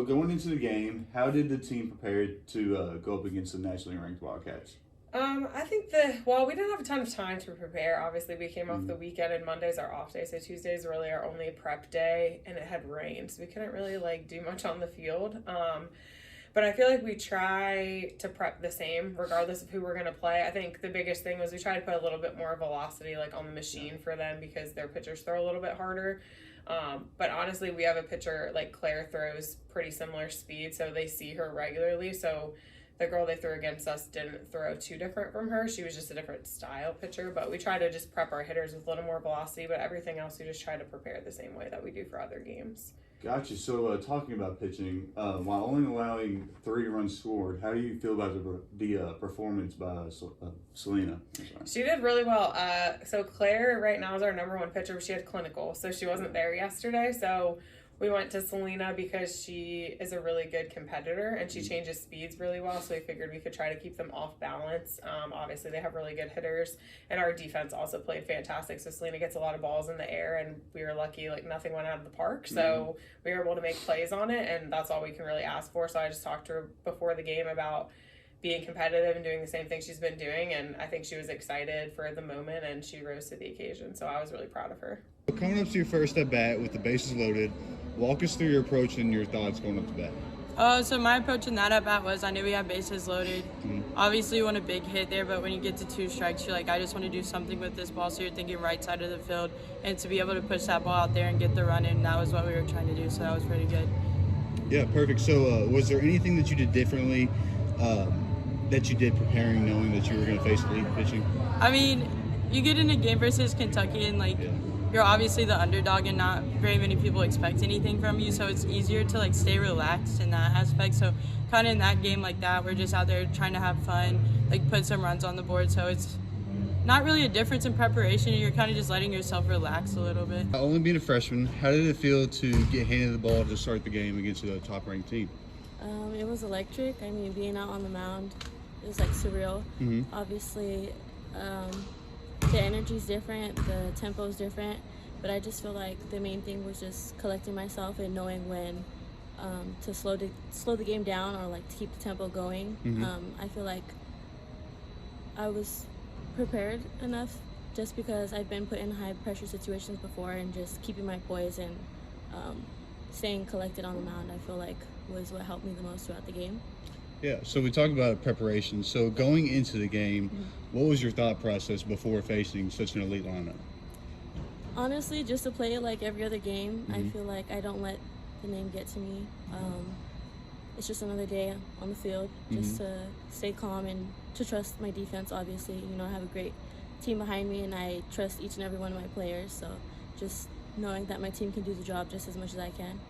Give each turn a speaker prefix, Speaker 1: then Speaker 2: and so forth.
Speaker 1: going into the game, how did the team prepare to go up against the nationally ranked Wildcats?
Speaker 2: I think we didn't have a ton of time to prepare. Obviously, we came off the weekend, and Monday's our off day, so Tuesday's really our only prep day, and it had rained, so we couldn't really do much on the field. But I feel like we try to prep the same regardless of who we're going to play. I think the biggest thing was we tried to put a little bit more velocity on the machine for them because their pitchers throw a little bit harder. But honestly, we have a pitcher like Claire throws pretty similar speed, so they see her regularly. So the girl they threw against us didn't throw too different from her. She was just a different style pitcher. But we try to just prep our hitters with a little more velocity, but everything else we just try to prepare the same way that we do for other games.
Speaker 1: Gotcha. So, talking about pitching, while only allowing 3 runs scored, how do you feel about the performance by Selena?
Speaker 2: She did really well. So Claire right now is our number 1 pitcher, but she had clinical, so she wasn't there yesterday. So we went to Selena because she is a really good competitor and she changes speeds really well. So we figured we could try to keep them off balance. Obviously, they have really good hitters, and our defense also played fantastic. So Selena gets a lot of balls in the air, and we were lucky nothing went out of the park. So we were able to make plays on it, and that's all we can really ask for. So I just talked to her before the game about being competitive and doing the same thing she's been doing, and I think she was excited for the moment, and she rose to the occasion. So I was really proud of her.
Speaker 3: Coming up to your first at bat with the bases loaded, walk us through your approach and your thoughts going up to bat.
Speaker 4: So my approach in that at bat was I knew we had bases loaded. Obviously, you want a big hit there, but when you get to 2 strikes, you're like, I just want to do something with this ball. So you're thinking right side of the field, and to be able to push that ball out there and get the run in, that was what we were trying to do. So that was pretty good.
Speaker 3: Yeah, perfect. So was there anything that you did differently that you did preparing, knowing that you were going to face elite pitching?
Speaker 4: I mean, you get in a game versus Kentucky, and you're obviously the underdog, and not very many people expect anything from you, so it's easier to stay relaxed in that aspect. So kind of in that game like that, we're just out there trying to have fun, put some runs on the board. So it's not really a difference in preparation. You're kind of just letting yourself relax a little bit.
Speaker 3: Only being a freshman, how did it feel to get handed the ball to start the game against a top-ranked team?
Speaker 5: It was electric. I mean, being out on the mound, it was surreal. Obviously, the energy's different, the tempo's different, but I just feel like the main thing was just collecting myself and knowing when to slow the game down or to keep the tempo going. I feel like I was prepared enough just because I've been put in high pressure situations before, and just keeping my poise and staying collected on the mound, I feel like was what helped me the most throughout the game.
Speaker 3: Yeah, so we talked about preparation. So going into the game, what was your thought process before facing such an elite lineup?
Speaker 5: Honestly, just to play it like every other game. I feel like I don't let the name get to me. It's just another day on the field, just to stay calm and to trust my defense, obviously. I have a great team behind me, and I trust each and every one of my players. So just knowing that my team can do the job just as much as I can.